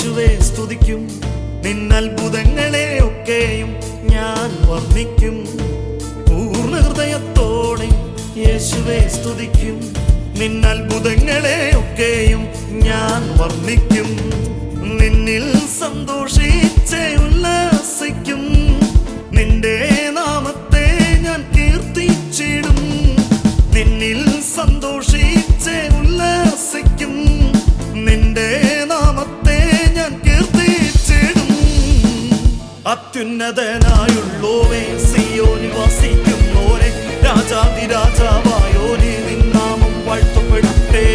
യേശുവേ സ്തുതിക്കും, നിന്നത്ഭുതങ്ങളെ ഒക്കെയും ഞാൻ വർണ്ണിക്കും. പൂർണ്ണ ഹൃദയത്തോടെ യേശുവേ സ്തുതിക്കും, നിന്നത്ഭുതങ്ങളെ ഒക്കെയും ഞാൻ വർണ്ണിക്കും. നിന്നിൽ സന്തോഷിച്ച് ഉല്ലാസിക്കും, നിന്റെ നാമത്തെ ഞാൻ കീർത്തിച്ചിടും. നിന്നിൽ സന്തോഷിച്ച് ഉല്ലാസിക്കും, നിന്റെ നാമത്തെ ഞാൻ കീർത്തിച്ചിടും. അത്യുന്നതനായുള്ളോവേ, സിയോനിൽ വസിക്കുന്നോരെ, രാജാതിരാജാവായോനെ നിൻ നാമം വാഴ്ത്തപ്പെടട്ടെ.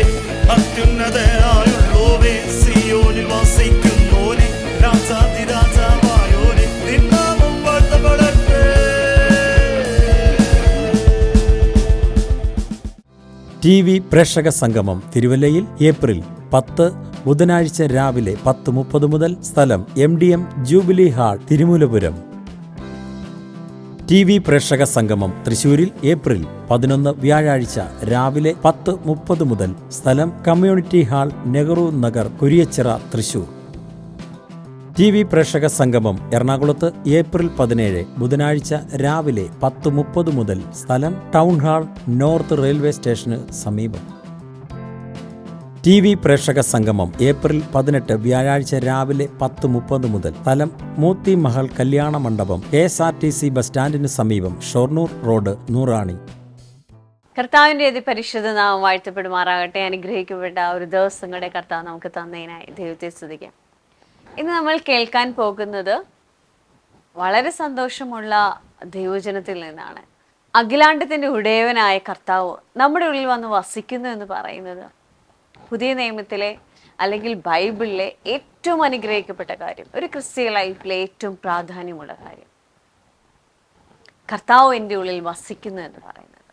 അത്യുന്നതനായുള്ളോവേ, സിയോനിൽ വസിക്കുന്നോരെ, രാജാതിരാജാവായോനെ നിൻ നാമം വാഴ്ത്തപ്പെടട്ടെ. TV പ്രേക്ഷക സംഗമം തിരുവല്ലയിൽ ഏപ്രിൽ 10 ബുധനാഴ്ച രാവിലെ 10:30 മുതൽ. സ്ഥലം MDM jubilee hall, Thirumoolapuram. TV പ്രേക്ഷക സംഗമം തൃശൂരിൽ ഏപ്രിൽ 11 വ്യാഴാഴ്ച രാവിലെ 10:30 മുതൽ. സ്ഥലം community hall, Nehru Nagar, Kuriachira, Thrissur. TV പ്രേക്ഷക സംഗമം എറണാകുളത്ത് ഏപ്രിൽ 17 ബുധനാഴ്ച രാവിലെ 10:30 മുതൽ. സ്ഥലം ടൗൺ ഹാൾ, നോർത്ത് റെയിൽവേ സ്റ്റേഷന് സമീപം. TV പ്രേക്ഷക സംഗമം ഏപ്രിൽ 18 വ്യാഴാഴ്ച രാവിലെ 10:30 മുതൽ. സ്ഥലം മോത്തി മഹൽ കല്യാണ മണ്ഡപം, KSRTC ബസ് സ്റ്റാൻഡിന് സമീപം, ഷൊർണൂർ റോഡ്, നൂറാണി. കർത്താവിന്റെ അതിപരിശുദ്ധ നാമം വാഴ്ത്തപ്പെടുമാറാകട്ടെ. അനുഗ്രഹിക്കപ്പെട്ട ഒരു ദിവസങ്ങളുടെ കർത്താവ് നമുക്ക് തന്നതിനായി ദൈവത്തെ സ്തുതിക്കാം. ഇന്ന് നമ്മൾ കേൾക്കാൻ പോകുന്നത് വളരെ സന്തോഷമുള്ള ദൈവജനത്തിൽ നിന്നാണ്. അഖിലാണ്ടത്തിന്റെ ഉടയവനായ കർത്താവ് നമ്മുടെ ഉള്ളിൽ വന്ന് വസിക്കുന്നു എന്ന് പറയുന്നത് പുതിയ നിയമത്തിലെ അല്ലെങ്കിൽ ബൈബിളിലെ ഏറ്റവും അനുഗ്രഹിക്കപ്പെട്ട കാര്യം, ഒരു ക്രിസ്തീയ ലൈഫിലെ ഏറ്റവും പ്രാധാന്യമുള്ള കാര്യം. കർത്താവ് എൻ്റെ ഉള്ളിൽ വസിക്കുന്നു എന്ന് പറയുന്നത്.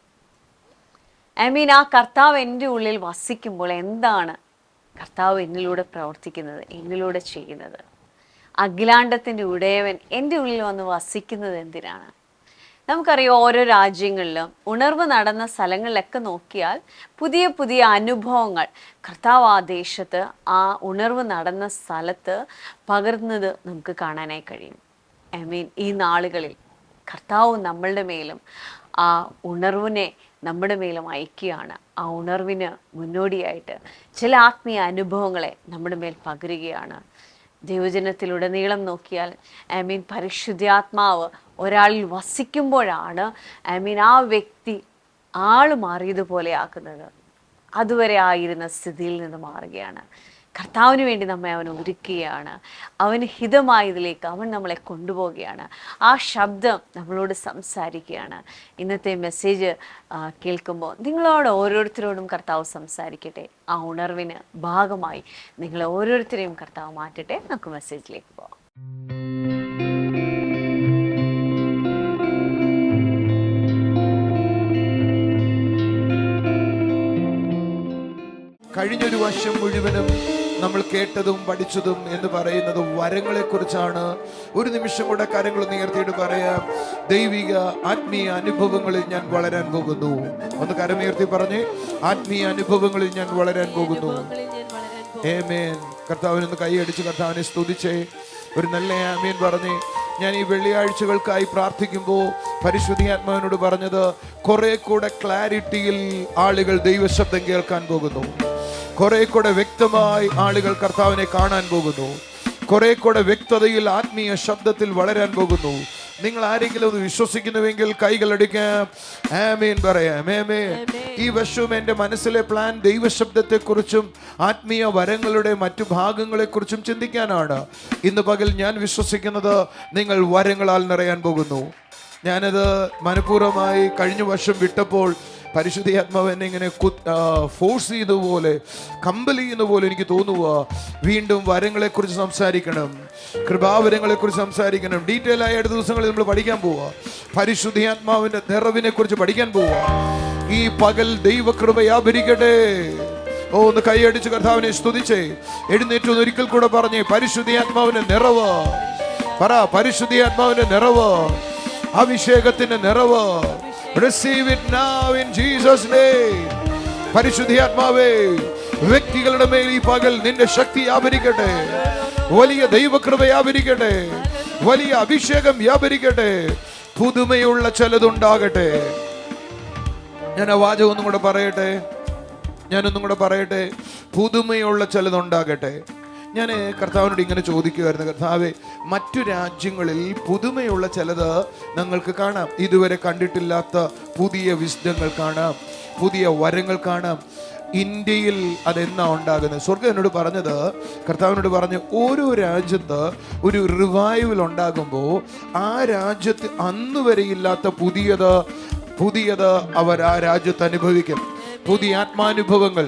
ആ കർത്താവ് എൻ്റെ ഉള്ളിൽ വസിക്കുമ്പോൾ എന്താണ് കർത്താവ് എന്നിലൂടെ പ്രവർത്തിക്കുന്നത്, എന്നിലൂടെ ചെയ്യുന്നത്? അഖിലാണ്ടത്തിൻ്റെ ഉടയവൻ എൻ്റെ ഉള്ളിൽ വന്ന് വസിക്കുന്നത് എന്തിനാണ്? നമുക്കറിയാം, ഓരോ രാജ്യങ്ങളിലും ഉണർവ് നടന്ന സ്ഥലങ്ങളിലൊക്കെ നോക്കിയാൽ പുതിയ പുതിയ അനുഭവങ്ങൾ കർത്താവ് ആ ദേശത്ത്, ആ ഉണർവ് നടന്ന സ്ഥലത്ത് പകർന്നത് നമുക്ക് കാണാനായി കഴിയും. ഈ നാളുകളിൽ കർത്താവ് നമ്മളുടെ മേലും ആ ഉണർവിനെ നമ്മുടെ മേലും അയക്കുകയാണ്. ആ ഉണർവിന് മുന്നോടിയായിട്ട് ചില ആത്മീയ അനുഭവങ്ങളെ നമ്മുടെ മേൽ പകരുകയാണ്. ദൈവജനത്തിലുടനീളം നോക്കിയാൽ പരിശുദ്ധാത്മാവ് ഒരാളിൽ വസിക്കുമ്പോഴാണ് ആ വ്യക്തി ആള് മാറിയതുപോലെ ആക്കുന്നത്. അതുവരെ ആയിരുന്ന സ്ഥിതിയിൽ നിന്ന് മാറുകയാണ്. കർത്താവിന് വേണ്ടി നമ്മെ അവൻ ഒരുക്കുകയാണ്. അവന് ഹിതമായതിലേക്ക് അവൻ നമ്മളെ കൊണ്ടുപോവുകയാണ്. ആ ശബ്ദം നമ്മളോട് സംസാരിക്കുകയാണ്. ഇന്നത്തെ മെസ്സേജ് കേൾക്കുമ്പോൾ നിങ്ങളോട് ഓരോരുത്തരോടും കർത്താവ് സംസാരിക്കട്ടെ. ആ ഉണർവിന് ഭാഗമായി നിങ്ങൾ ഓരോരുത്തരെയും കർത്താവ് മാറ്റട്ടെ. നമുക്ക് മെസ്സേജിലേക്ക് പോകാം. കഴിഞ്ഞൊരു വർഷം മുഴുവനും നമ്മൾ കേട്ടതും പഠിച്ചതും എന്ന് പറയുന്നത് വരങ്ങളെ കുറിച്ചാണ്. ഒരു നിമിഷം കൂടെ കാര്യങ്ങൾ ഉയർത്തിയിട്ട് പറയാം, ദൈവിക ആത്മീയ അനുഭവങ്ങളിൽ ഞാൻ വളരാൻ പോകുന്നു. ഒന്ന് കരമുയർത്തി പറഞ്ഞേ, ആത്മീയ അനുഭവങ്ങളിൽ ഞാൻ വളരാൻ പോകുന്നു. ആമേൻ. കർത്താവിനൊന്ന് കൈയടിച്ച് കർത്താവിനെ സ്തുതിച്ചേ. ഒരു നല്ല ആമേൻ പറഞ്ഞേ. ഞാൻ ഈ വെള്ളിയാഴ്ചകൾക്കായി പ്രാർത്ഥിക്കുമ്പോൾ പരിശുദ്ധാത്മാവിനോട് പറഞ്ഞത്, കുറെ കൂടെ ക്ലാരിറ്റിയിൽ ആളുകൾ ദൈവശബ്ദം കേൾക്കാൻ പോകുന്നു. കുറെ കൂടെ വ്യക്തമായി ആളുകൾ കർത്താവിനെ കാണാൻ പോകുന്നു. കുറെ കൂടെ വ്യക്തതയിൽ ആത്മീയ ശബ്ദത്തിൽ വളരാൻ പോകുന്നു. നിങ്ങൾ ആരെങ്കിലും ഒന്ന് വിശ്വസിക്കുന്നുവെങ്കിൽ കൈകളടിക്കാം, ആമേൻ പറയാം. ആമേൻ. ഈ വർഷവും എൻ്റെ മനസ്സിലെ പ്ലാൻ ദൈവശബ്ദത്തെക്കുറിച്ചും ആത്മീയ വരങ്ങളുടെ മറ്റു ഭാഗങ്ങളെക്കുറിച്ചും ചിന്തിക്കാനാണ്. ഇന്ന് പകൽ ഞാൻ വിശ്വസിക്കുന്നത് നിങ്ങൾ വരങ്ങളാൽ നിറയാൻ പോകുന്നു. ഞാനത് മനഃപൂർവ്വമായി കഴിഞ്ഞ വർഷം വിട്ടപ്പോൾ പരിശുദ്ധാത്മാവ് എന്നെ ഇങ്ങനെ ഫോഴ്സ് ചെയ്തതുപോലെ, കമ്പൽ ചെയ്യുന്ന പോലെ എനിക്ക് തോന്നുക. വീണ്ടും വരങ്ങളെക്കുറിച്ച് സംസാരിക്കണം, കൃപാവരങ്ങളെക്കുറിച്ച് സംസാരിക്കണം. ഡീറ്റെയിൽ ആയ അടുത്ത ദിവസങ്ങളിൽ നമ്മൾ പഠിക്കാൻ പോവുക. പരിശുദ്ധാത്മാവിന്റെ നിറവിനെ കുറിച്ച് പഠിക്കാൻ പോവുക. ഈ പകൽ ദൈവകൃപ വ്യാപരിക്കട്ടെ. ഒന്ന് കൈയടിച്ച് കർത്താവിനെ സ്തുതിച്ചേ. എഴുന്നേറ്റ് ഒരിക്കൽ കൂടെ പറഞ്ഞേ, പരിശുദ്ധാത്മാവിന്റെ നിറവ് പറ. പരിശുദ്ധാത്മാവിന്റെ നിറവ്, അഭിഷേകത്തിന്റെ നിറവ്. Receive it now in Jesus' name. പരിശുദ്ധാത്മാവേ, വ്യക്തികളുടെ മേൽ ഈ പകൽ നിന്റെ ശക്തി വ്യാപരിക്കട്ടെ. വലിയ ദൈവകൃപ വ്യാപരിക്കട്ടെ, വലിയ അഭിഷേകം വ്യാപരിക്കട്ടെ, പുതുമയുള്ള ചിലതുണ്ടാകട്ടെ. ഞാൻ ആ വാചകം ഒന്നും കൂടെ പറയട്ടെ, പുതുമയുള്ള ചിലതുണ്ടാകട്ടെ. ഞാൻ കർത്താവിനോട് ഇങ്ങനെ ചോദിക്കുമായിരുന്നു, കർത്താവെ, മറ്റു രാജ്യങ്ങളിൽ പുതുമയുള്ള ചിലത് ഞങ്ങൾക്ക് കാണാം, ഇതുവരെ കണ്ടിട്ടില്ലാത്ത പുതിയ വിസ്ഡങ്ങൾ കാണാം, പുതിയ വരങ്ങൾ കാണാം. ഇന്ത്യയിൽ അതെന്നാ ഉണ്ടാകുന്നത്? സ്വർഗ്ഗം എന്നോട് പറഞ്ഞത്, കർത്താവിനോട് പറഞ്ഞു, ഓരോ രാജ്യത്ത് ഒരു റിവൈവൽ ഉണ്ടാകുമ്പോൾ ആ രാജ്യത്ത് അന്ന് വരെ ഇല്ലാത്ത പുതിയത് അവർ ആ രാജ്യത്ത് അനുഭവിക്കും. പുതിയ ആത്മാനുഭവങ്ങൾ.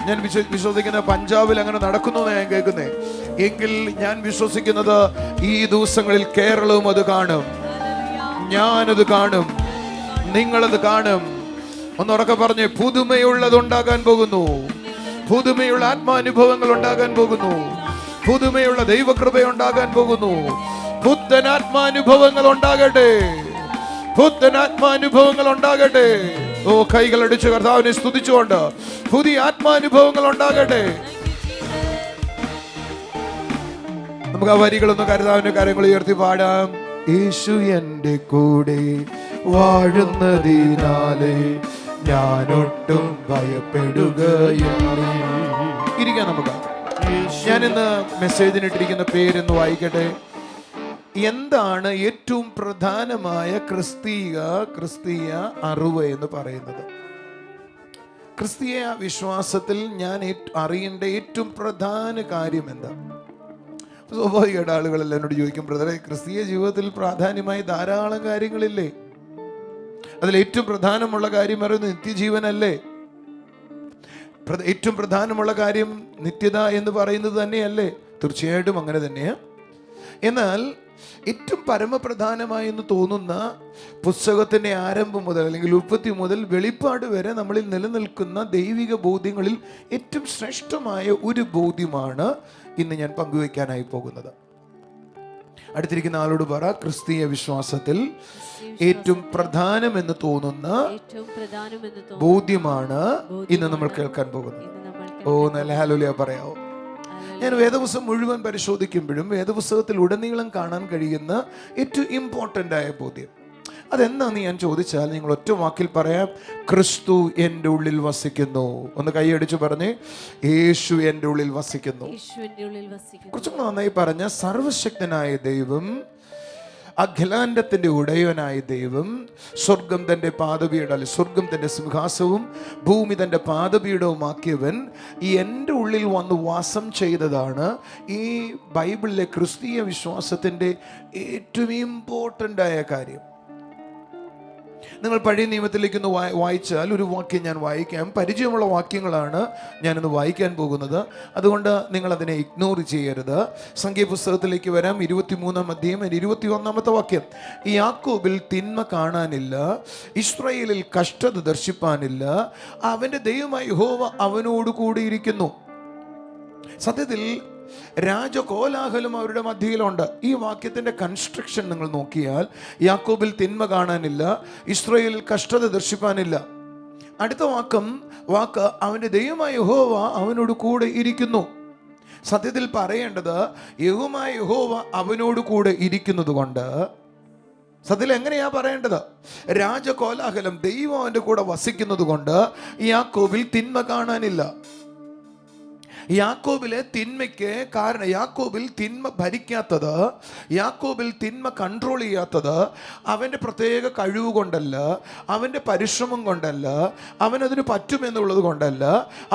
ഞാൻ വിശ്വസിക്കുന്ന പഞ്ചാബിൽ അങ്ങനെ നടക്കുന്നു ഞാൻ കേൾക്കുന്നേ. എങ്കിൽ ഞാൻ വിശ്വസിക്കുന്നത് ഈ ദിവസങ്ങളിൽ കേരളവും അത് കാണും, ഞാനത് കാണും, നിങ്ങളത് കാണും. ഒന്നുറക്കെ പറഞ്ഞ്, പുതുമയുള്ളത് ഉണ്ടാകാൻ പോകുന്നു, പുതുമയുള്ള ആത്മാനുഭവങ്ങൾ ഉണ്ടാകാൻ പോകുന്നു, പുതുമയുള്ള ദൈവകൃപ ഉണ്ടാകാൻ പോകുന്നു. പുത്തൻ ആത്മാനുഭവങ്ങൾ ഉണ്ടാകട്ടെ, പുത്തൻ ആത്മാനുഭവങ്ങൾ ഉണ്ടാകട്ടെ. ഓ, കൈകളടിച്ച് കർത്താവിനെ സ്തുതിച്ചുകൊണ്ട് പുതിയ ആത്മാനുഭവങ്ങൾ ഉണ്ടാകട്ടെ. നമുക്ക് ആ വരികളൊന്ന് കർത്താവിന്റെ കാര്യങ്ങൾ ഉയർത്തി പാടാം. യേശു എന്റെ കൂടെ വാഴുന്നതിനാലേ ഞാനൊട്ടും ഭയപ്പെടുകയില്ല. ഇരിക്കാം നമുക്ക്. ഞാനിന്ന് മെസ്സേജിനിട്ടിരിക്കുന്ന പേരെന്ന് വായിക്കട്ടെ. എന്താണ് ഏറ്റവും പ്രധാനമായ ക്രിസ്തീയ അറിവ് എന്ന് പറയുന്നത്? ക്രിസ്തീയ വിശ്വാസത്തിൽ ഞാൻ അറിയേണ്ട ഏറ്റവും പ്രധാന കാര്യം എന്താ? സ്വാഭാവികമായിട്ട് ആളുകളെല്ലാം എന്നോട് ചോദിക്കും, ബ്രദറെ, ക്രിസ്തീയ ജീവിതത്തിൽ പ്രാധാന്യമായി ധാരാളം കാര്യങ്ങളില്ലേ? അതിൽ ഏറ്റവും പ്രധാനമുള്ള കാര്യം പറയുന്നത് നിത്യജീവനല്ലേ? ഏറ്റവും പ്രധാനമുള്ള കാര്യം നിത്യത എന്ന് പറയുന്നത് തന്നെയല്ലേ? തീർച്ചയായിട്ടും അങ്ങനെ തന്നെയാണ്. എന്നാൽ ഏറ്റവും പരമപ്രധാനമായി എന്ന് തോന്നുന്ന പുസ്തകത്തിന്റെ ആരംഭം മുതൽ അല്ലെങ്കിൽ ഉൽപ്പത്തി മുതൽ വെളിപ്പാട് വരെ നമ്മളിൽ നിലനിൽക്കുന്ന ദൈവിക ബോധ്യങ്ങളിൽ ഏറ്റവും ശ്രേഷ്ഠമായ ഒരു ബോധ്യമാണ് ഇന്ന് ഞാൻ പങ്കുവയ്ക്കാനായി പോകുന്നത്. അടുത്തിരിക്കുന്ന ആളോട് പറ, ക്രിസ്തീയ വിശ്വാസത്തിൽ ഏറ്റവും പ്രധാനമെന്ന് തോന്നുന്ന ബോധ്യമാണ് ഇന്ന് നമ്മൾ കേൾക്കാൻ പോകുന്നത്. ഓ, നല്ല ഹല്ലേലൂയ പറയാവോ? ഞാൻ വേദപുസ്തകം മുഴുവൻ പരിശോധിക്കുമ്പോഴും വേദപുസ്തകത്തിൽ ഉടനീളം കാണാൻ കഴിയുന്ന ഏറ്റവും ഇമ്പോർട്ടൻ്റ് ആയ ബോധ്യം അതെന്താന്ന് ഞാൻ ചോദിച്ചാൽ നിങ്ങൾ ഒറ്റ വാക്കിൽ പറയാം, ക്രിസ്തു എൻ്റെ ഉള്ളിൽ വസിക്കുന്നു. ഒന്ന് കൈയടിച്ചു പറഞ്ഞ്, യേശു എൻ്റെ ഉള്ളിൽ വസിക്കുന്നു. കുറച്ചും നന്നായി പറഞ്ഞ, സർവശക്തനായ ദൈവം, അഖിലാണ്ടത്തിന്റെ ഉടയവനായ ദൈവം, സ്വർഗം തന്റെ പാദപീഠം, സ്വർഗം തന്റെ സിംഹാസവും ഭൂമി തന്റെ പാദപീഠവുമാക്കിയവൻ എൻ്റെ ഉള്ളിൽ വന്ന് വാസം ചെയ്തതാണ് ഈ ബൈബിളിലെ ക്രിസ്തീയ വിശ്വാസത്തിന്റെ ഏറ്റവും ഇമ്പോർട്ടൻ്റ് ആയ കാര്യം. നിങ്ങൾ പഴയ നിയമത്തിലേക്ക് ഒന്ന് വായിച്ചാൽ ഒരു വാക്യം ഞാൻ വായിക്കാം. പരിചയമുള്ള വാക്യങ്ങളാണ് ഞാനിന്ന് വായിക്കാൻ പോകുന്നത്, അതുകൊണ്ട് നിങ്ങൾ അതിനെ ഇഗ്നോർ ചെയ്യരുത്. സംഖ്യാപുസ്തകത്തിലേക്ക് വരാം. 23-ാം അധ്യായം 21-ാമത്തെ വാക്യം. യാക്കോബിൽ തിന്മ കാണാനില്ല, ഇസ്രായേലിൽ കഷ്ടത ദർശിപ്പാനില്ല, അവന്റെ ദൈവമായ യഹോവ അവനോട് കൂടിയിരിക്കുന്നു. സത്യത്തിൽ രാജകോലാഹലം അവരുടെ മധ്യയിലുണ്ട്. ഈ വാക്യത്തിന്റെ കൺസ്ട്രക്ഷൻ നിങ്ങൾ നോക്കിയാൽ, യാക്കോബിൽ തിന്മ കാണാനില്ല, ഇസ്രായേലിൽ കഷ്ടത ദർശിപ്പാനില്ല. അടുത്ത വാക്ക് അവന്റെ ദൈവമായ യഹോവ അവനോട് കൂടെ ഇരിക്കുന്നു. സത്യത്തിൽ പറയേണ്ടത്, യഹോവമായ യഹോവ അവനോട് കൂടെ ഇരിക്കുന്നത് കൊണ്ട്, സത്യത്തിൽ എങ്ങനെയാ പറയേണ്ടത്? രാജകോലാഹലം, ദൈവം അവന്റെ കൂടെ വസിക്കുന്നത് കൊണ്ട് യാക്കോബിൽ തിന്മ കാണാനില്ല. യാക്കോബിലെ തിന്മയ്ക്ക് കാരണം, യാക്കോബിൽ തിന്മ ഭരിക്കാത്തത്, യാക്കോബിൽ തിന്മ കൺട്രോൾ ചെയ്യാത്തത് അവൻ്റെ പ്രത്യേക കഴിവ് കൊണ്ടല്ല, അവൻ്റെ പരിശ്രമം കൊണ്ടല്ല, അവനതിന് പറ്റുമെന്നുള്ളത് കൊണ്ടല്ല,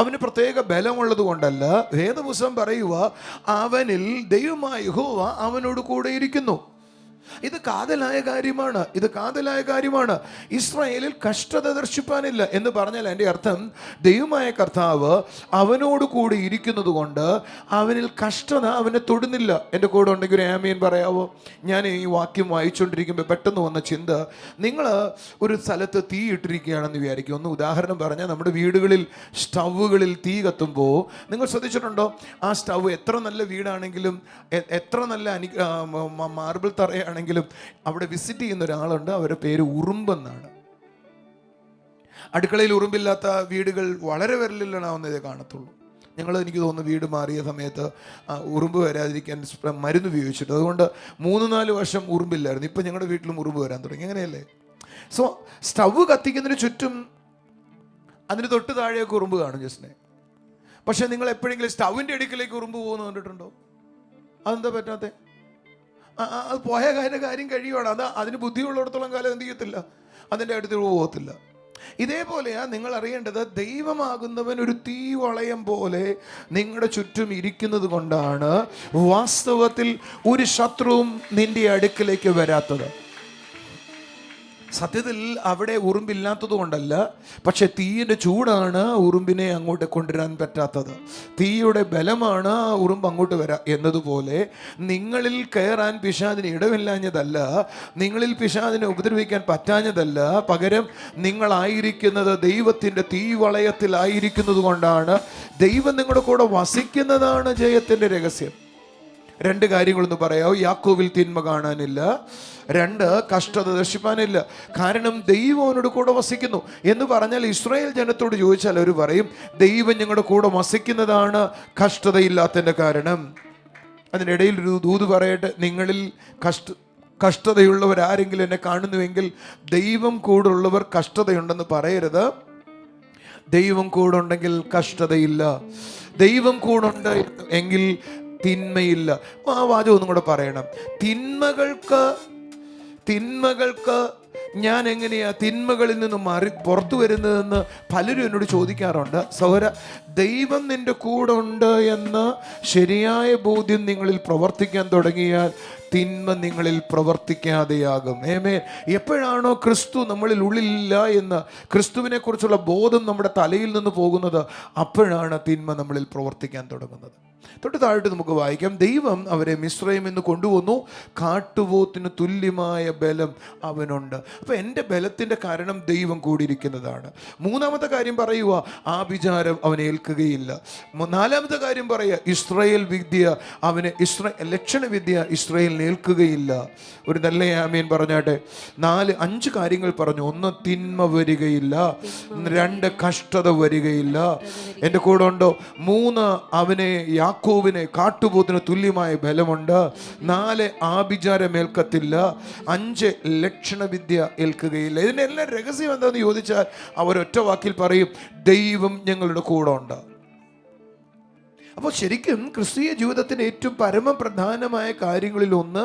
അവന് പ്രത്യേക ബലമുള്ളത് കൊണ്ടല്ല. വേദപുസ്തകം പറയുക, അവനിൽ ദൈവമായ യഹോവ അവനോട് കൂടെ ഇരിക്കുന്നു. ഇത് കാതലായ കാര്യമാണ്. ഇസ്രായേലിൽ കഷ്ടത ദർശിപ്പാനില്ല എന്ന് പറഞ്ഞാൽ എൻ്റെ അർത്ഥം, ദൈവമായ കർത്താവ് അവനോട് കൂടി ഇരിക്കുന്നത് കൊണ്ട് അവനിൽ കഷ്ടത അവനെ തൊടുന്നില്ല. എൻ്റെ കൂടെ ഉണ്ടെങ്കിൽ ഒരു ആമീൻ പറയാവോ? ഞാൻ ഈ വാക്യം വായിച്ചുകൊണ്ടിരിക്കുമ്പോൾ പെട്ടെന്ന് വന്ന ചിന്ത, നിങ്ങൾ ഒരു സ്ഥലത്ത് തീ ഇട്ടിരിക്കുകയാണെന്ന് വിചാരിക്കും. ഒന്ന് ഉദാഹരണം പറഞ്ഞാൽ, നമ്മുടെ വീടുകളിൽ സ്റ്റൗകളിൽ തീ കത്തുമ്പോൾ നിങ്ങൾ ശ്രദ്ധിച്ചിട്ടുണ്ടോ? ആ സ്റ്റൗ എത്ര നല്ല വീടാണെങ്കിലും, എത്ര നല്ല മാർബിൾ തറയാണെങ്കിലും, അവിടെ വിസിറ്റ് ചെയ്യുന്ന ഒരാളുണ്ട്, അവരുടെ പേര് ഉറുമ്പെന്നാണ്. അടുക്കളയിൽ ഉറുമ്പില്ലാത്ത വീടുകൾ വളരെ വിരലിലെണ്ണാവുന്നതേ കാണത്തുള്ളൂ. എനിക്ക് തോന്നുന്നു വീട് മാറിയ സമയത്ത് ഉറുമ്പ് വരാതിരിക്കാൻ മരുന്ന് ഉപയോഗിച്ചിട്ട്, അതുകൊണ്ട് 3-4 വർഷം ഉറുമ്പില്ലായിരുന്നു. ഇപ്പം ഞങ്ങളുടെ വീട്ടിലും ഉറുമ്പ് വരാൻ തുടങ്ങി. അങ്ങനെയല്ലേ? സോ സ്റ്റവ് കത്തിക്കുന്നതിന് ചുറ്റും അതിന് തൊട്ട് താഴെയൊക്കെ ഉറുമ്പ് കാണും ജസ്റ്റിനെ. പക്ഷെ നിങ്ങൾ എപ്പോഴെങ്കിലും സ്റ്റവിൻ്റെ അടുക്കിലേക്ക് ഉറുമ്പ് പോകുന്ന കണ്ടിട്ടുണ്ടോ? അതെന്താ പറ്റാത്തെ? അത് പോയ കാര്യം കഴിയുവാണ്. അതിന് ബുദ്ധിയുള്ളിടത്തോളം കാലം എന്ത് ചെയ്യത്തില്ല, അതിൻ്റെ അടുത്ത് പോകത്തില്ല. ഇതേപോലെയാ നിങ്ങൾ അറിയേണ്ടത്, ദൈവമാകുന്നവൻ ഒരു തീവളയം പോലെ നിങ്ങളുടെ ചുറ്റും ഇരിക്കുന്നത് കൊണ്ടാണ് വാസ്തവത്തിൽ ഒരു ശത്രുവും നിന്റെ അടുക്കിലേക്ക് വരാത്തത്. സത്യത്തിൽ അവിടെ ഉറുമ്പില്ലാത്തത് കൊണ്ടല്ല, പക്ഷെ തീയുടെ ചൂടാണ് ഉറുമ്പിനെ അങ്ങോട്ട് കൊണ്ടുവരാൻ പറ്റാത്തത്. തീയുടെ ബലമാണ് ഉറുമ്പ് അങ്ങോട്ട് വരാം എന്നതുപോലെ നിങ്ങളിൽ കയറാൻ പിശാചിന് ഇടമില്ലാഞ്ഞതല്ല, നിങ്ങളിൽ പിശാചിനെ ഉപദ്രവിക്കാൻ പറ്റാഞ്ഞതല്ല, പകരം നിങ്ങളായിരിക്കുന്നത് ദൈവത്തിൻ്റെ തീവളയത്തിലായിരിക്കുന്നത് കൊണ്ടാണ്. ദൈവം നിങ്ങളുടെ കൂടെ വസിക്കുന്നതാണ് ജയത്തിൻ്റെ രഹസ്യം. 2 കാര്യങ്ങളൊന്ന് പറയാമോ? യാക്കോബിൽ തിന്മ കാണാനില്ല, 2 കഷ്ടത ദർശിപ്പാനില്ല. കാരണം ദൈവം അവനോട് കൂടെ വസിക്കുന്നു എന്ന് പറഞ്ഞാൽ ഇസ്രായേൽ ജനത്തോട് ചോദിച്ചാൽ അവർ പറയും, ദൈവം ഞങ്ങളുടെ കൂടെ വസിക്കുന്നതാണ് കഷ്ടതയില്ലാത്തതിൻ്റെ കാരണം. അതിനിടയിൽ ഒരു ദൂത് പറയട്ടെ, നിങ്ങളിൽ കഷ്ടതയുള്ളവരാരെങ്കിലും എന്നെ കാണുന്നുവെങ്കിൽ ദൈവം കൂടുള്ളവർ കഷ്ടതയുണ്ടെന്ന് പറയരുത്. ദൈവം കൂടുണ്ടെങ്കിൽ കഷ്ടതയില്ല, ദൈവം കൂടുണ്ട് എങ്കിൽ തിന്മയില്ല. ആ വാചകം ഒന്നും കൂടെ പറയണം. തിന്മകൾക്ക് ഞാൻ എങ്ങനെയാ തിന്മകളിൽ നിന്ന് പുറത്തു വരുന്നതെന്ന് പലരും എന്നോട് ചോദിക്കാറുണ്ട്. സഹോദര, ദൈവം നിന്റെ കൂടെ ഉണ്ട് എന്ന ശരിയായ ബോധ്യം നിങ്ങളിൽ പ്രവർത്തിക്കാൻ തുടങ്ങിയാൽ തിന്മ നിങ്ങളിൽ പ്രവർത്തിക്കാതെയാകും. എപ്പോഴാണോ ക്രിസ്തു നമ്മളിൽ ഉള്ളിലില്ല എന്ന്, ക്രിസ്തുവിനെ കുറിച്ചുള്ള ബോധം നമ്മുടെ തലയിൽ നിന്ന് പോകുന്നത്, അപ്പോഴാണ് തിന്മ നമ്മളിൽ പ്രവർത്തിക്കാൻ തുടങ്ങുന്നത്. തൊട്ട് താഴോട്ട് നമുക്ക് വായിക്കാം. ദൈവം അവരെ മിസ്രയീമിൽ നിന്ന് കൊണ്ടുവന്നു, കാട്ടുപോത്തിന് തുല്യമായ ബലം അവനുണ്ട്. അപ്പൊ എൻ്റെ ബലത്തിൻ്റെ കാരണം ദൈവം കൂടിയിരിക്കുന്നതാണ്. 3-മത്തെ കാര്യം പറയുക, ആഭിചാരം അവനെ ഏൽക്കുകയില്ല. 4-മത്തെ കാര്യം പറയുക, ഇസ്രായേൽ വിദ്യ അവന് ലക്ഷണ വിദ്യ ഇസ്രായേലിന് ഏൽക്കുകയില്ല. ഒരു നല്ല ആമേൻ പറഞ്ഞാട്ടെ. 5 കാര്യങ്ങൾ പറഞ്ഞു. 1, തിന്മ വരികയില്ല. 2, കഷ്ടത വരികയില്ല. എൻ്റെ കൂടെ ഉണ്ടോ? 3, അവനെ യാക്കോബിനെ കാട്ടുപോത്തിന് തുല്യമായ ബലമുണ്ട്. 4, ആഭിചാരം ഏൽക്കത്തില്ല. 5, ലക്ഷണവിദ്യ ഏൽക്കുകയില്ല. ഇതിനെല്ലാം രഹസ്യം എന്താണെന്ന് ചോദിച്ചാൽ അവരൊറ്റ വാക്കിൽ പറയും, ദൈവം ഞങ്ങളുടെ കൂടെ ഉണ്ട്. അപ്പോൾ ശരിക്കും ക്രിസ്തീയ ജീവിതത്തിൻ്റെ ഏറ്റവും പരമപ്രധാനമായ കാര്യങ്ങളിൽ ഒന്ന്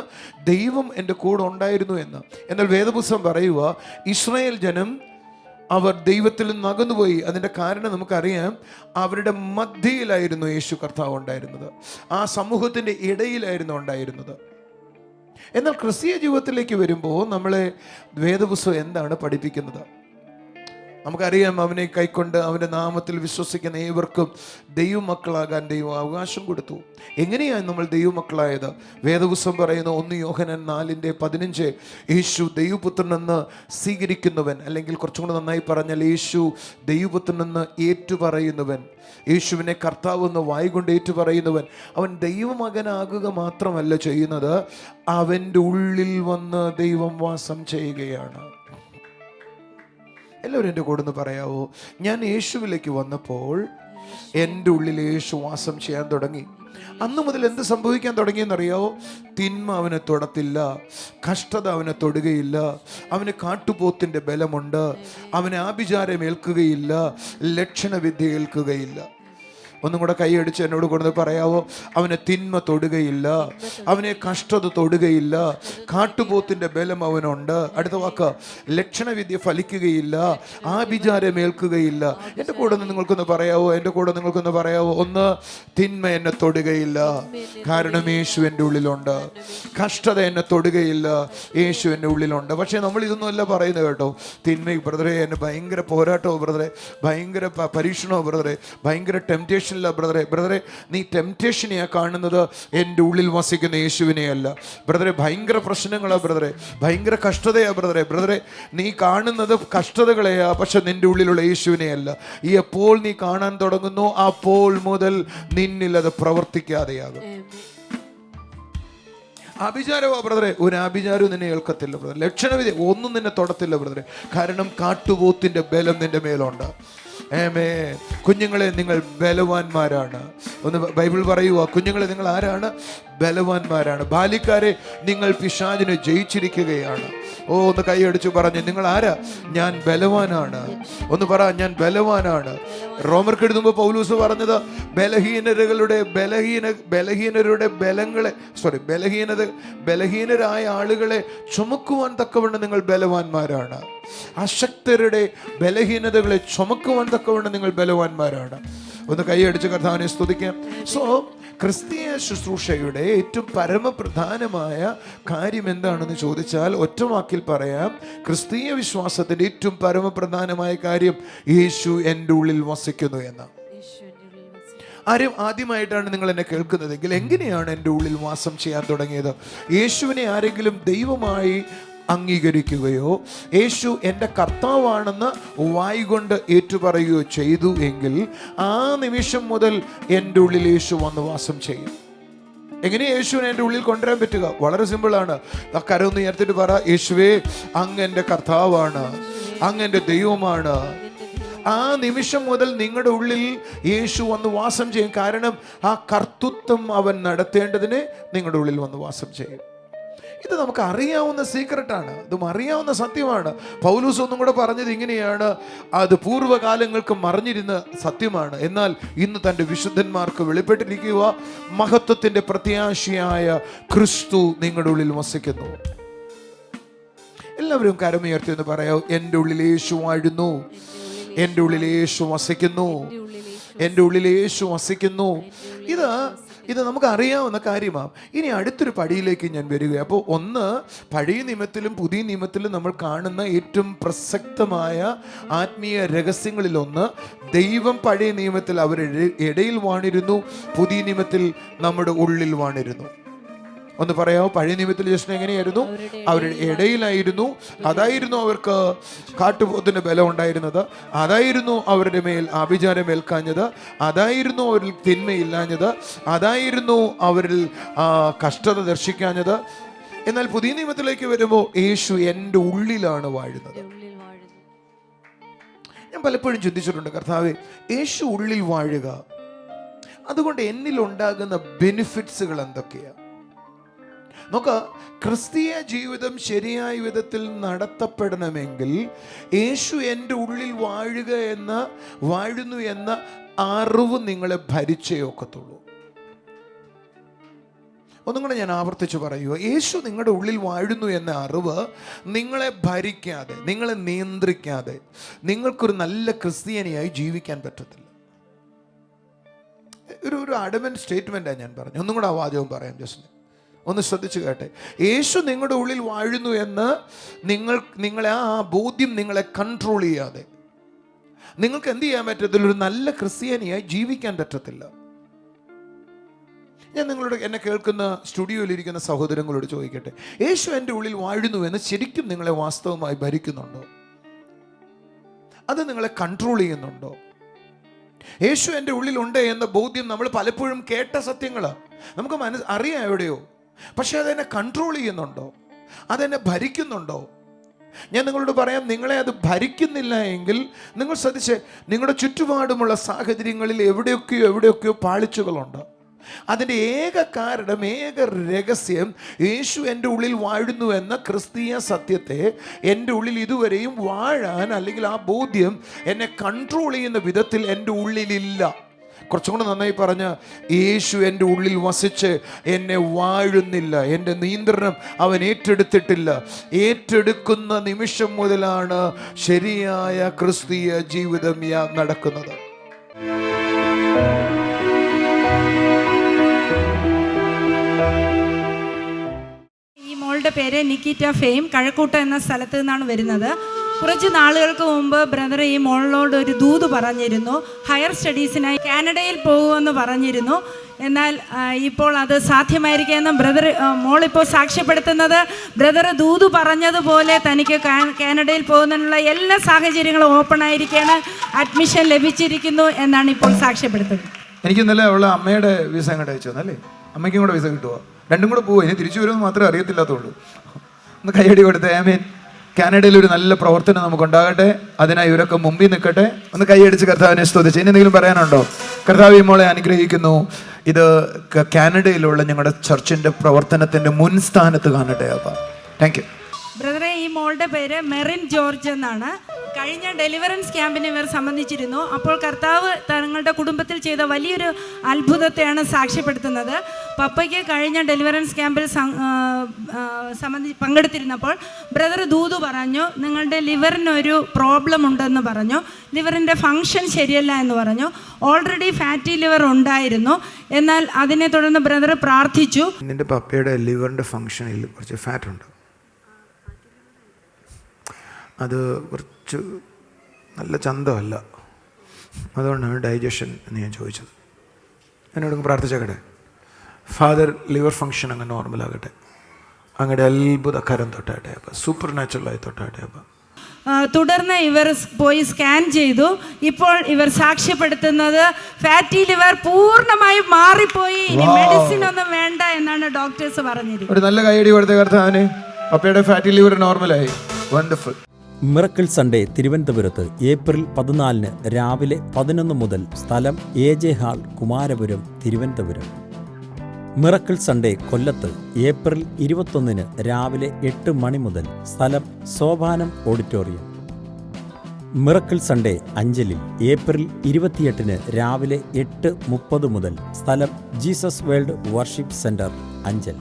ദൈവം എൻ്റെ കൂടെ ഉണ്ടായിരുന്നു എന്ന്. എന്നാൽ വേദപുസ്തകം പറയുക, ഇസ്രായേൽ ജനം അവർ ദൈവത്തിൽ നിന്ന് അകന്നുപോയി. അതിൻ്റെ കാരണം നമുക്കറിയാം. അവരുടെ മധ്യയിലായിരുന്നു യേശു കർത്താവ് ഉണ്ടായിരുന്നത്, ആ സമൂഹത്തിൻ്റെ ഇടയിലായിരുന്നു ഉണ്ടായിരുന്നത്. എന്നാൽ ക്രിസ്തീയ ജീവിതത്തിലേക്ക് വരുമ്പോൾ നമ്മളെ വേദപുസ്തകം എന്താണ് പഠിപ്പിക്കുന്നത്? നമുക്കറിയാം, അവനെ കൈക്കൊണ്ട് അവൻ്റെ നാമത്തിൽ വിശ്വസിക്കുന്ന ഏവർക്കും ദൈവമക്കളാകാൻ ദൈവം അവകാശം കൊടുത്തു. എങ്ങനെയാണ് നമ്മൾ ദൈവമക്കളായത്? വേദപുസ്തകം പറയുന്ന 1 യോഹന്നാൻ 4:15, യേശു ദൈവപുത്രനെന്ന് സ്വീകരിക്കുന്നവൻ, അല്ലെങ്കിൽ കുറച്ചും കൂടെ നന്നായി പറഞ്ഞാൽ യേശു ദൈവപുത്രനെന്ന് ഏറ്റുപറയുന്നവൻ, യേശുവിനെ കർത്താവെന്ന് വായ്കൊണ്ട് ഏറ്റുപറയുന്നവൻ, അവൻ ദൈവമകനാകുക മാത്രമല്ല ചെയ്യുന്നത്, അവൻ്റെ ഉള്ളിൽ വന്ന് ദൈവം വാസം ചെയ്യുകയാണ്. എല്ലാവരും എൻ്റെ കൂടെ ഒന്ന് പറയാവോ? ഞാൻ യേശുവിലേക്ക് വന്നപ്പോൾ എൻ്റെ ഉള്ളിൽ യേശു വാസം ചെയ്യാൻ തുടങ്ങി. അന്ന് മുതൽ എന്ത് സംഭവിക്കാൻ തുടങ്ങിയെന്നറിയാവോ? തിന്മ അവനെ തൊടത്തില്ല, കഷ്ടത അവനെ തൊടുകയില്ല, അവന് കാട്ടുപോത്തിൻ്റെ ബലമുണ്ട്, അവന് ആഭിചാരം ഏൽക്കുകയില്ല, ലക്ഷണവിദ്യ ഏൽക്കുകയില്ല. ഒന്നും കൂടെ കൈയടിച്ച് എന്നോട് കൊണ്ടു പറയാവോ? അവനെ തിന്മ തൊടുകയില്ല, അവനെ കഷ്ടത തൊടുകയില്ല, കാട്ടുപോത്തിൻ്റെ ബലം അവനുണ്ട്. അടുത്ത വാക്ക്, ലക്ഷണവിദ്യ ഫലിക്കുകയില്ല, ആഭിചാരം ഏൽക്കുകയില്ല. എൻ്റെ കൂടെ നിങ്ങൾക്കൊന്ന് പറയാവോ? എൻ്റെ കൂടെ നിങ്ങൾക്കൊന്ന് പറയാവോ? 1, തിന്മ എന്നെ തൊടുകയില്ല, കാരണം യേശു എൻ്റെ ഉള്ളിലുണ്ട്. കഷ്ടത എന്നെ തൊടുകയില്ല, യേശു എൻ്റെ ഉള്ളിലുണ്ട്. പക്ഷേ നമ്മൾ ഇതൊന്നും അല്ല പറയുന്നത് കേട്ടോ. തിന്മ ബ്രദറെ, എന്നെ ഭയങ്കര പോരാട്ടമോ ബ്രദറെ, ഭയങ്കര പരീക്ഷണമോ ബ്രദറെ, ഭയങ്കര ടെംപ്റ്റേഷൻ ബ്രദറെ, നീ ടെംപ്റ്റേഷനെയാ കാണുന്നത്, എൻ്റെ ഉള്ളിൽ വസിക്കുന്ന യേശുവിനെയല്ല. ബ്രദറെ, ഭയങ്കര പ്രശ്നങ്ങളാ ബ്രദറെ, ഭയങ്കര കഷ്ടതയാ ബ്രദറെ, നീ കാണുന്നത് കഷ്ടതകളെയാ, പക്ഷെ നിന്റെ ഉള്ളിലുള്ള യേശുവിനെയല്ല. എപ്പോൾ നീ കാണാൻ തുടങ്ങുന്നു, അപ്പോൾ മുതൽ നിന്നിൽ അത് പ്രവർത്തിക്കാതെയാകും. ആഭിചാരമാ ബ്രദറെ, ഒരു ആഭിചാരവും നിന്നെ ഏൽക്കത്തില്ല ബ്രദറെ. ലക്ഷണവിധി ഒന്നും നിന്നെ തൊടത്തില്ല ബ്രദറെ, കാരണം കാട്ടുപോത്തിന്റെ ബലം നിന്റെ മേലുണ്ട്. ആമേൻ. കുഞ്ഞുങ്ങളെ നിങ്ങൾ ബലവാന്മാരാണ്. ഒന്ന് ബൈബിൾ പറയുക, കുഞ്ഞുങ്ങളെ നിങ്ങൾ ആരാണ്? ബലവാന്മാരാണ്. ബാല്യക്കാരെ നിങ്ങൾ പിശാചിനെ ജയിച്ചിരിക്കുകയാണ്. ഓ, ഒന്ന് കൈയടിച്ചു പറഞ്ഞു, നിങ്ങൾ ആരാ? ഞാൻ ബലവാനാണ്. ഒന്ന് പറ, ഞാൻ ബലവാനാണ്. റോമർക്ക് എഴുതുമ്പോൾ പൗലൂസ് പറഞ്ഞത് ബലഹീനരായ ആളുകളെ ചുമക്കുവാൻ തക്കവണ്ണം നിങ്ങൾ ബലവാന്മാരാണ്. അശക്തരുടെ ബലഹീനതകളെ ചുമക്കുവാൻ തക്കവണ്ണം നിങ്ങൾ ബലവാന്മാരാണ്. ഒന്ന് കൈയടിച്ച് കർത്താവിനെ സ്തുതിക്കാം. സോ ക്രിസ്തീയ ശുശ്രൂഷയുടെ ഏറ്റവും പരമപ്രധാനമായ കാര്യം എന്താണെന്ന് ചോദിച്ചാൽ ഒറ്റ വാക്കിൽ പറയാം, ക്രിസ്തീയ വിശ്വാസത്തിന്റെ ഏറ്റവും പരമപ്രധാനമായ കാര്യം യേശു എൻ്റെ ഉള്ളിൽ വസിക്കുന്നു എന്ന്. ആരും ആദ്യമായിട്ടാണ് നിങ്ങൾ എന്നെ കേൾക്കുന്നതെങ്കിൽ എങ്ങനെയാണ് എൻ്റെ ഉള്ളിൽ വാസം ചെയ്യാൻ തുടങ്ങിയത്? യേശുവിനെ ആരെങ്കിലും ദൈവമായി അംഗീകരിക്കുകയോ യേശു എൻ്റെ കർത്താവാണെന്ന് വായ്കൊണ്ട് ഏറ്റുപറയുകയോ ചെയ്തു എങ്കിൽ ആ നിമിഷം മുതൽ എൻ്റെ ഉള്ളിൽ യേശു വന്ന് വാസം ചെയ്യും. എങ്ങനെ യേശുവിനെ എൻ്റെ ഉള്ളിൽ കൊണ്ടുവരാൻ പറ്റുക? വളരെ സിമ്പിളാണ്. കരമൊന്ന് ഉയർത്തിട്ട് പറ, യേശുവേ അങ്ങ് എൻ്റെ കർത്താവാണ്, അങ്ങ് എൻ്റെ ദൈവമാണ്. ആ നിമിഷം മുതൽ നിങ്ങളുടെ ഉള്ളിൽ യേശു വന്ന് വാസം ചെയ്യും. കാരണം ആ കർത്തൃത്വം അവൻ നടത്തേണ്ടതിന് നിങ്ങളുടെ ഉള്ളിൽ വന്ന് വാസം ചെയ്യും. ഇത് നമുക്ക് അറിയാവുന്ന സീക്രട്ടാണ്, ഇതും അറിയാവുന്ന സത്യമാണ്. പൗലൂസ് ഒന്നും കൂടെ പറഞ്ഞത് ഇങ്ങനെയാണ്, അത് പൂർവ്വകാലങ്ങൾക്ക് മറിഞ്ഞിരുന്ന സത്യമാണ്, എന്നാൽ ഇന്ന് തൻ്റെ വിശുദ്ധന്മാർക്ക് വെളിപ്പെട്ടിരിക്കുക, മഹത്വത്തിൻ്റെ പ്രത്യാശയായ ക്രിസ്തു നിങ്ങളുടെ ഉള്ളിൽ വസിക്കുന്നു. എല്ലാവരും കരമുയർത്തി എന്ന് പറയാം, എൻ്റെ ഉള്ളിൽ യേശു വാഴുന്നു, എൻ്റെ ഉള്ളിൽ യേശു വസിക്കുന്നു, എൻ്റെ ഉള്ളിൽ യേശു വസിക്കുന്നു. ഇത് നമുക്ക് അറിയാവുന്ന കാര്യമാണ്. ഇനി അടുത്തൊരു പടിയിലേക്ക് ഞാൻ വരിക. അപ്പോൾ ഒന്ന്, പഴയ നിയമത്തിലും പുതിയ നിയമത്തിലും നമ്മൾ കാണുന്ന ഏറ്റവും പ്രസക്തമായ ആത്മീയ രഹസ്യങ്ങളിലൊന്ന്, ദൈവം പഴയ നിയമത്തിൽ അവരുടെ ഇടയിൽ വാണിരുന്നു, പുതിയ നിയമത്തിൽ നമ്മുടെ ഉള്ളിൽ വാണിരുന്നു. ഒന്ന് പറയാമോ? പഴയ നിയമത്തിൽ ജസ്റ്റ് എങ്ങനെയായിരുന്നു? അവരുടെ ഇടയിലായിരുന്നു. അതായിരുന്നു അവർക്ക് കാട്ടുപോത്തിന്റെ ബലം ഉണ്ടായിരുന്നത്, അതായിരുന്നു അവരുടെ മേൽ ആഭിചാരം ഏൽക്കാഞ്ഞത്, അതായിരുന്നു അവരിൽ തിന്മയില്ലാഞ്ഞത്, അതായിരുന്നു അവരിൽ കഷ്ടത ദർശിക്കാഞ്ഞത്. എന്നാൽ പുതിയ നിയമത്തിലേക്ക് വരുമ്പോൾ യേശു എൻ്റെ ഉള്ളിലാണ് വാഴുന്നത്. ഞാൻ പലപ്പോഴും ചിന്തിച്ചിട്ടുണ്ട്, കർത്താവേ, യേശു ഉള്ളിൽ വാഴുക, അതുകൊണ്ട് എന്നിൽ ഉണ്ടാകുന്ന ബെനിഫിറ്റ്സുകൾ എന്തൊക്കെയാണ്? നോക്ക, ക്രിസ്തീയ ജീവിതം ശരിയായ വിധത്തിൽ നടത്തപ്പെടണമെങ്കിൽ യേശു എൻ്റെ ഉള്ളിൽ വാഴുന്നു എന്ന അറിവ് നിങ്ങളെ ഭരിച്ചേ ഒക്കത്തുള്ളൂ. ഒന്നും കൂടെ ഞാൻ ആവർത്തിച്ച് പറയുക, യേശു നിങ്ങളുടെ ഉള്ളിൽ വാഴുന്നു എന്ന അറിവ് നിങ്ങളെ ഭരിക്കാതെ, നിങ്ങളെ നിയന്ത്രിക്കാതെ നിങ്ങൾക്കൊരു നല്ല ക്രിസ്ത്യാനിയായി ജീവിക്കാൻ പറ്റത്തില്ല. ഒരു അഡമന്റ് സ്റ്റേറ്റ്മെന്റാണ് ഞാൻ പറഞ്ഞു. ഒന്നും കൂടെ ആ വാചകം പറയാം, ജസ്റ്റ് ഒന്ന് ശ്രദ്ധിച്ചു കേട്ടെ. യേശു നിങ്ങളുടെ ഉള്ളിൽ വാഴുന്നു എന്ന് നിങ്ങളെ ആ ബോധ്യം നിങ്ങളെ കൺട്രോൾ ചെയ്യാതെ നിങ്ങൾക്ക് എന്ത് ചെയ്യാൻ പറ്റത്തില്ല? ഒരു നല്ല ക്രിസ്ത്യാനിയായി ജീവിക്കാൻ പറ്റത്തില്ല. ഞാൻ നിങ്ങളോട്, എന്നെ കേൾക്കുന്ന സ്റ്റുഡിയോയിലിരിക്കുന്ന സഹോദരങ്ങളോട് ചോദിക്കട്ടെ, യേശു എൻ്റെ ഉള്ളിൽ വാഴുന്നു എന്ന് ശരിക്കും നിങ്ങളെ വാസ്തവമായി ഭരിക്കുന്നുണ്ടോ? അത് നിങ്ങളെ കൺട്രോൾ ചെയ്യുന്നുണ്ടോ? യേശു എൻ്റെ ഉള്ളിലുണ്ട് എന്ന ബോധ്യം നമ്മൾ പലപ്പോഴും കേട്ട സത്യങ്ങളാണ്, നമുക്ക് അറിയാം എവിടെയോ, പക്ഷെ അതെന്നെ കൺട്രോൾ ചെയ്യുന്നുണ്ടോ? അതെന്നെ ഭരിക്കുന്നുണ്ടോ? ഞാൻ നിങ്ങളോട് പറയാം, നിങ്ങളെ അത് ഭരിക്കുന്നില്ല എങ്കിൽ നിങ്ങൾ ശ്രദ്ധിച്ച്, നിങ്ങളുടെ ചുറ്റുപാടുമുള്ള സാഹചര്യങ്ങളിൽ എവിടെയൊക്കെയോ പാളിച്ചുകളുണ്ട്. അതിൻ്റെ ഏക കാരണം, ഏക രഹസ്യം, യേശു എൻ്റെ ഉള്ളിൽ വാഴുന്നു എന്ന ക്രിസ്തീയ സത്യത്തെ എൻ്റെ ഉള്ളിൽ ഇതുവരെയും വാഴാൻ, അല്ലെങ്കിൽ ആ ബോധ്യം എന്നെ കൺട്രോൾ ചെയ്യുന്ന വിധത്തിൽ എൻ്റെ ഉള്ളിലില്ല. കുറച്ചും കൂടെ നന്നായി പറഞ്ഞ, യേശു എൻ്റെ ഉള്ളിൽ വസിച്ച് എന്നെ വാഴുന്നില്ല, എൻ്റെ നിയന്ത്രണം അവൻ ഏറ്റെടുത്തിട്ടില്ല. ഏറ്റെടുക്കുന്ന നിമിഷം മുതലാണ് ശരിയായ ക്രിസ്തീയ ജീവിതം നടക്കുന്നത്. ഈ മോളുടെ പേര് നിക്കിറ്റ ഫെയിം, കഴക്കൂട്ട എന്ന സ്ഥലത്ത് നിന്നാണ് വരുന്നത്. കുറച്ച് നാളുകൾക്ക് മുമ്പ് ബ്രദർ ഈ മോളിനോട് ഒരു ദൂത് പറഞ്ഞിരുന്നു, ഹയർ സ്റ്റഡീസിനായി കാനഡയിൽ പോകുമെന്ന് പറഞ്ഞിരുന്നു. എന്നാൽ ഇപ്പോൾ അത് സാധ്യമായിരിക്കുമെന്നും മോളിപ്പോൾ സാക്ഷ്യപ്പെടുത്തുന്നത്, ബ്രദർ ദൂത് പറഞ്ഞതുപോലെ തനിക്ക് കാനഡയിൽ പോകുന്നതിനുള്ള എല്ലാ സാഹചര്യങ്ങളും ഓപ്പൺ ആയിരിക്കുകയാണ്, അഡ്മിഷൻ ലഭിച്ചിരിക്കുന്നു എന്നാണ് ഇപ്പോൾ സാക്ഷ്യപ്പെടുത്തുന്നത്. എനിക്ക് ഇന്നലെ അവളെ അമ്മയുടെ വിസ അങ്ങോട്ട് അയച്ചു തന്നല്ലേ, അമ്മയ്ക്കും കൂടെ വിസ കിട്ടുമോ? രണ്ടും കൂടെ പോവുക, ഇനി തിരിച്ചു വരുമെന്ന് മാത്രമേ അറിയത്തില്ലാത്തുള്ളൂ. ഒന്ന് കൈയടി കൊടുത്തേ. ആമേൻ. കാനഡയിൽ ഒരു നല്ല പ്രവർത്തനം നമുക്കുണ്ടാകട്ടെ. അതിനായി ഇവരൊക്കെ മുമ്പിൽ നിൽക്കട്ടെ. ഒന്ന് കൈയടിച്ച് കർത്താവിനെ സ്തുതിച്ച്. ഇനി എന്തെങ്കിലും പറയാനുണ്ടോ? കർത്താവ് ഈ മോളെ അനുഗ്രഹിക്കുന്നു. ഇത് കാനഡയിലുള്ള ഞങ്ങളുടെ ചർച്ചിൻ്റെ പ്രവർത്തനത്തിൻ്റെ മുൻസ്ഥാനത്ത് കാണട്ടെ. അപ്പം താങ്ക് യു. ബ്രദറെ, ഈ മോളുടെ പേര് മെറിൻ ജോർജ് എന്നാണ്. കഴിഞ്ഞ ഡെലിവറൻസ് ക്യാമ്പിനെ ഇവർ സംബന്ധിച്ചിരുന്നു. അപ്പോൾ കർത്താവ് തങ്ങളുടെ കുടുംബത്തിൽ ചെയ്ത വലിയൊരു അത്ഭുതത്തെയാണ് സാക്ഷ്യപ്പെടുത്തുന്നത്. പപ്പയ്ക്ക് കഴിഞ്ഞ ഡെലിവറൻസ് ക്യാമ്പിൽ പങ്കെടുത്തിരുന്നപ്പോൾ ബ്രദർ ദൂതു പറഞ്ഞു, നിങ്ങളുടെ ലിവറിനൊരു പ്രോബ്ലം ഉണ്ടെന്ന് പറഞ്ഞു. ലിവറിൻ്റെ ഫങ്ഷൻ ശരിയല്ല എന്ന് പറഞ്ഞു. ഓൾറെഡി ഫാറ്റി ലിവർ ഉണ്ടായിരുന്നു. എന്നാൽ അതിനെ തുടർന്ന് ബ്രദർ പ്രാർത്ഥിച്ചു. നിൻ്റെ പപ്പയുടെ ലിവറിൻ്റെ ഫങ്ഷനിൽ കുറച്ച് ഫാറ്റ് ഉണ്ട്. അത് കുറച്ച് നല്ല ചന്തമല്ല. അതുകൊണ്ടാണ് ഡൈജഷൻ എന്ന് ഞാൻ ചോദിച്ചത്. എന്നോട് പ്രാർത്ഥിച്ചേക്കട്ടെ. ഫാദർ, ലിവർ ഫങ്ഷൻ അങ്ങ് നോർമലാകട്ടെ. അങ്ങയുടെ അത്ഭുതകരം തൊട്ടാട്ടെ. അപ്പം സൂപ്പർ നാച്ചുറലായി തൊട്ടാട്ടെ. അപ്പം തുടർന്ന് ഇവർ പോയി സ്കാൻ ചെയ്തു. ഇപ്പോൾ ഇവർ സാക്ഷ്യപ്പെടുത്തുന്നത് ഫാറ്റി ലിവർ പൂർണ്ണമായും മാറിപ്പോയി, ഇനി മെഡിസിൻ ഒന്നും വേണ്ട എന്നാണ് ഡോക്ടേഴ്സ് പറഞ്ഞിരിക്കുന്നത്. ഒരു നല്ല കൈയടി കൊടുത്ത കർത്താവിന്. പപ്പയുടെ ഫാറ്റി ലിവർ നോർമലായി. വണ്ടർഫുൾ. മിറക്കിൾ സൺഡേ തിരുവനന്തപുരത്ത് ഏപ്രിൽ 14 രാവിലെ 11 മുതൽ. സ്ഥലം AJ hall, Kumarapuram, Thiruvananthapuram. Miracle Sunday കൊല്ലത്ത് ഏപ്രിൽ 21 രാവിലെ 8 മണി മുതൽ. സ്ഥലം സോപാനം ഓഡിറ്റോറിയം. മിറക്കിൾ സൺഡേ അഞ്ചലിൽ ഏപ്രിൽ 28 രാവിലെ 8:30 മുതൽ. സ്ഥലം Jesus World Worship Centre, Anchal.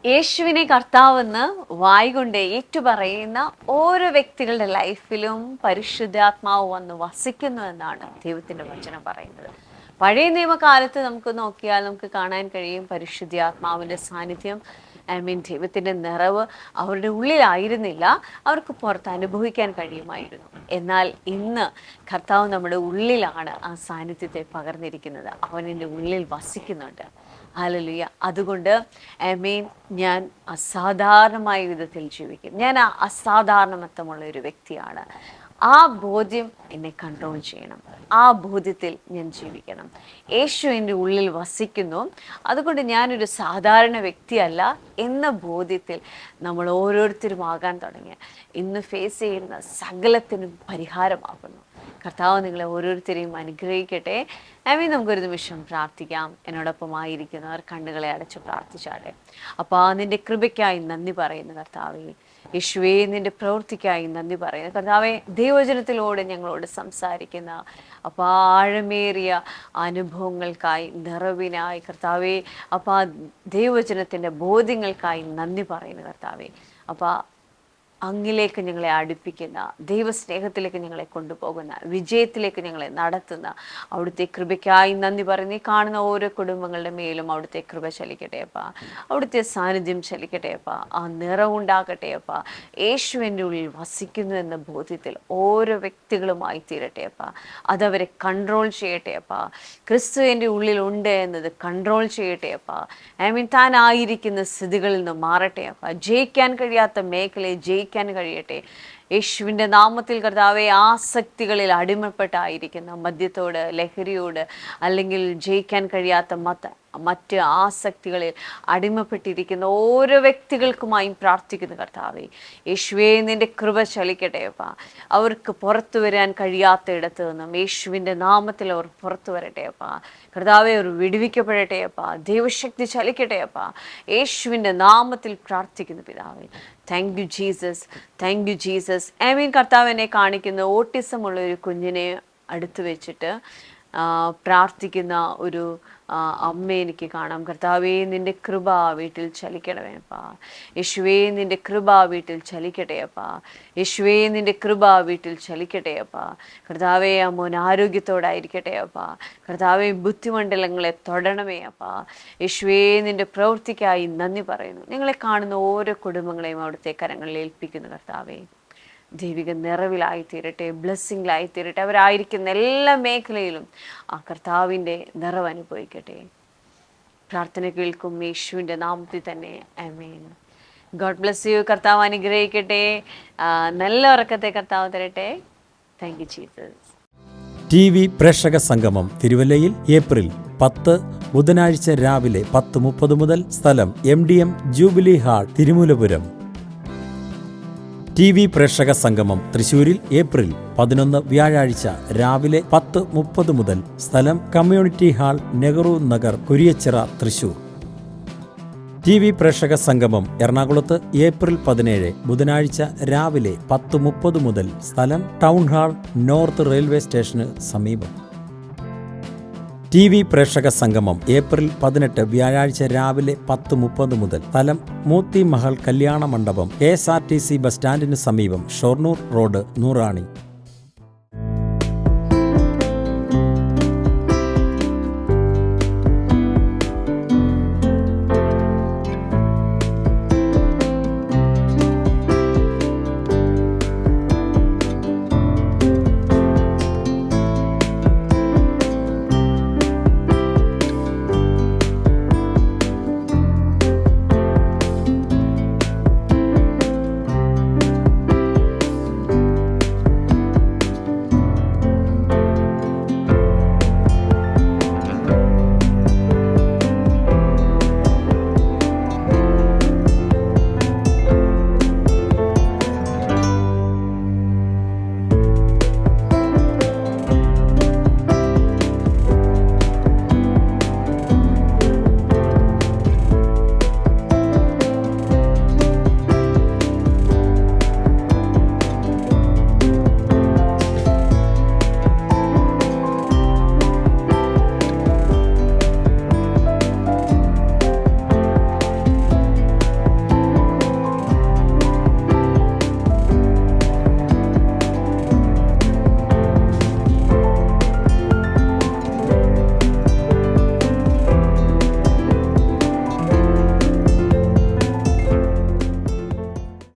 യേശുവിനെ കർത്താവെന്ന് വായ്കൊണ്ട് ഏറ്റുപറയുന്ന ഓരോ വ്യക്തികളുടെ ലൈഫിലും പരിശുദ്ധാത്മാവ് വന്ന് വസിക്കുന്നു എന്നാണ് ദൈവത്തിൻ്റെ വചനം പറയുന്നത്. പഴയ നിയമകാലത്ത് നമുക്ക് നോക്കിയാൽ നമുക്ക് കാണാൻ കഴിയും പരിശുദ്ധാത്മാവിൻ്റെ സാന്നിധ്യം, ദൈവത്തിൻ്റെ നിറവ് അവരുടെ ഉള്ളിലായിരുന്നില്ല, അവർക്ക് പുറത്ത് അനുഭവിക്കാൻ കഴിയുമായിരുന്നു. എന്നാൽ ഇന്ന് കർത്താവ് നമ്മുടെ ഉള്ളിലാണ് ആ സാന്നിധ്യത്തെ പകർന്നിരിക്കുന്നത്. അവനെൻ്റെ ഉള്ളിൽ വസിക്കുന്നുണ്ട്. ഹല്ലേലൂയ. അതുകൊണ്ട് ഞാൻ അസാധാരണമായ വിധത്തിൽ ജീവിക്കും. ഞാൻ അസാധാരണത്വമുള്ള ഒരു വ്യക്തിയാണ്. ആ ബോധ്യം എന്നെ കൺട്രോൾ ചെയ്യണം. ആ ബോധ്യത്തിൽ ഞാൻ ജീവിക്കണം. യേശു എൻ്റെ ഉള്ളിൽ വസിക്കുന്നു. അതുകൊണ്ട് ഞാനൊരു സാധാരണ വ്യക്തിയല്ല എന്ന ബോധ്യത്തിൽ നമ്മൾ ഓരോരുത്തരും ആകാൻ തുടങ്ങിയ ഇന്ന് ഫേസ് ചെയ്യുന്ന സകലത്തിനും പരിഹാരമാകുന്നു. കർത്താവ് നിങ്ങളെ ഓരോരുത്തരെയും അനുഗ്രഹിക്കട്ടെ. നമുക്കൊരു നിമിഷം പ്രാർത്ഥിക്കാം. എന്നോടൊപ്പം ആയിരിക്കുന്നവർ കണ്ണുകളെ അടച്ച് പ്രാർത്ഥിച്ചാട്ടെ. അപ്പോൾ നിൻ്റെ കൃപയ്ക്കായി നന്ദി പറയുന്നു കർത്താവേ. യേശുവേ, നിൻ്റെ പ്രവൃത്തിക്കായി നന്ദി പറയുന്നു കർത്താവേ. ദൈവവചനത്തിലൂടെ ഞങ്ങളോട് സംസാരിക്കുന്ന അപ്പോൾ ആഴമേറിയ അനുഭവങ്ങൾക്കായി, നിറവിനായി കർത്താവേ, അപ്പോൾ ദൈവവചനത്തിൻ്റെ ബോധ്യങ്ങൾക്കായി നന്ദി പറയുന്നു കർത്താവേ. അപ്പോൾ അങ്ങിലേക്ക് ഞങ്ങളെ അടുപ്പിക്കുന്ന, ദൈവസ്നേഹത്തിലേക്ക് ഞങ്ങളെ കൊണ്ടുപോകുന്ന, വിജയത്തിലേക്ക് ഞങ്ങളെ നടത്തുന്ന അവിടുത്തെ കൃപയ്ക്കായി നന്ദി പറയുന്നു. ഈ കാണുന്ന ഓരോ കുടുംബങ്ങളുടെ മേലും അവിടുത്തെ കൃപ ചലിക്കട്ടെ അപ്പാ. അവിടുത്തെ സാന്നിധ്യം ചലിക്കട്ടെ അപ്പാ. ആ നിറവുണ്ടാകട്ടെ അപ്പാ. യേശുവിൻ്റെ ഉള്ളിൽ വസിക്കുന്നു എന്ന ബോധ്യത്തിൽ ഓരോ വ്യക്തികളുമായി തീരട്ടെ അപ്പാ. അതവരെ കൺട്രോൾ ചെയ്യട്ടെ അപ്പാ. ക്രിസ്തുവിൻ്റെ ഉള്ളിലുണ്ട് എന്നത് കൺട്രോൾ ചെയ്യട്ടെ അപ്പാ. താൻ ആയിരിക്കുന്ന സ്ഥിതികളിൽ നിന്ന് മാറട്ടെ അപ്പാ. ജയിക്കാൻ കഴിയാത്ത മേഖലയെ ജയിക്കാൻ കഴിയട്ടെ. യേശുവിൻ്റെ നാമത്തിൽ കർത്താവെ, ആസക്തികളിൽ അടിമപ്പെട്ടായിരിക്കുന്ന മദ്യത്തോട്, ലഹരിയോട്, അല്ലെങ്കിൽ ജയിക്കാൻ കഴിയാത്ത മറ്റ് ആസക്തികളിൽ അടിമപ്പെട്ടിരിക്കുന്ന ഓരോ വ്യക്തികൾക്കുമായും പ്രാർത്ഥിക്കുന്നു കർത്താവെ. യേശുവേ, നിൻ്റെ കൃപ ചലിക്കട്ടെ അപ്പാ. അവർക്ക് പുറത്തു വരാൻ കഴിയാത്ത ഇടത്ത് നിന്നും യേശുവിൻ്റെ നാമത്തിൽ അവർ പുറത്തു വരട്ടെ അപ്പാ. കർത്താവെ, അവർ വിടുവിക്കപ്പെടട്ടെ അപ്പാ. ദൈവശക്തി ചലിക്കട്ടെ അപ്പാ. യേശുവിൻ്റെ നാമത്തിൽ പ്രാർത്ഥിക്കുന്നു പിതാവേ. Thank you Jesus, thank you Jesus. കർത്താവിനെ കാണിക്കുന്ന ഓട്ടിസം ഉള്ള ഒരു കുഞ്ഞിനെ അടുത്ത് വെച്ചിട്ട് പ്രാർത്ഥിക്കുന്ന ഒരു അമ്മ എനിക്ക് കാണാം. കർത്താവേ, നിൻ്റെ കൃപ വീട്ടിൽ ചലിക്കണമേ അപ്പാ. യേശുവേ, നിൻ്റെ കൃപ വീട്ടിൽ ചലിക്കട്ടെ അപ്പാ. യേശുവേ, നിൻ്റെ കൃപ വീട്ടിൽ ചലിക്കട്ടെ അപ്പാ. കർത്താവേ, ആ മോൻ ആരോഗ്യത്തോടായിരിക്കട്ടെ അപ്പാ. കർത്താവേ, ബുദ്ധിമണ്ഡലങ്ങളെ തൊടണമേ അപ്പാ. യേശുവേ, നിൻ്റെ പ്രവൃത്തിക്കായി നന്ദി പറയുന്നു. നിങ്ങളെ കാണുന്ന ഓരോ കുടുംബങ്ങളെയും അവിടുത്തെ കരങ്ങളിൽ ഏൽപ്പിക്കുന്നു കർത്താവേ. ദൈവിക നിറവിലായിത്തീരട്ടെ, ബ്ലെസ്സിങ്ങിലായിത്തീരട്ടെ. അവരായിരിക്കുന്ന എല്ലാ മേഖലയിലും ആ കർത്താവിൻ്റെ നിറവ് അനുഭവിക്കട്ടെ. പ്രാർത്ഥന കേൾക്കും യേശുവിൻ്റെ നാമത്തിൽ തന്നെ, ആമേൻ. God bless you. കർത്താവ് അനുഗ്രഹിക്കട്ടെ. നല്ല ഉറക്കത്തെ കർത്താവ് തരട്ടെ. Thank you Jesus. TV പ്രേക്ഷക സംഗമം തിരുവല്ലയിൽ ഏപ്രിൽ 10 ബുധനാഴ്ച രാവിലെ 10:30 മുതൽ. സ്ഥലം MDM jubilee hall, Thirumoolapuram. TV പ്രേക്ഷക സംഗമം തൃശൂരിൽ ഏപ്രിൽ 11 വ്യാഴാഴ്ച രാവിലെ 10:30 മുതൽ. സ്ഥലം community hall, Nehru Nagar, Kuriachira, Thrissur. TV പ്രേക്ഷക സംഗമം എറണാകുളത്ത് ഏപ്രിൽ 17 ബുധനാഴ്ച രാവിലെ 10:30 മുതൽ. സ്ഥലം ടൗൺ ഹാൾ, നോർത്ത് റെയിൽവേ സ്റ്റേഷന് സമീപം. TV പ്രേക്ഷക സംഗമം ഏപ്രിൽ 18 വ്യാഴാഴ്ച രാവിലെ 10:30 മുതൽ. സ്ഥലം മോത്തി മഹൽ കല്യാണ മണ്ഡപം, KSRTC ബസ് സ്റ്റാൻഡിന് സമീപം, ഷൊർണൂർ റോഡ്, നൂറാണി.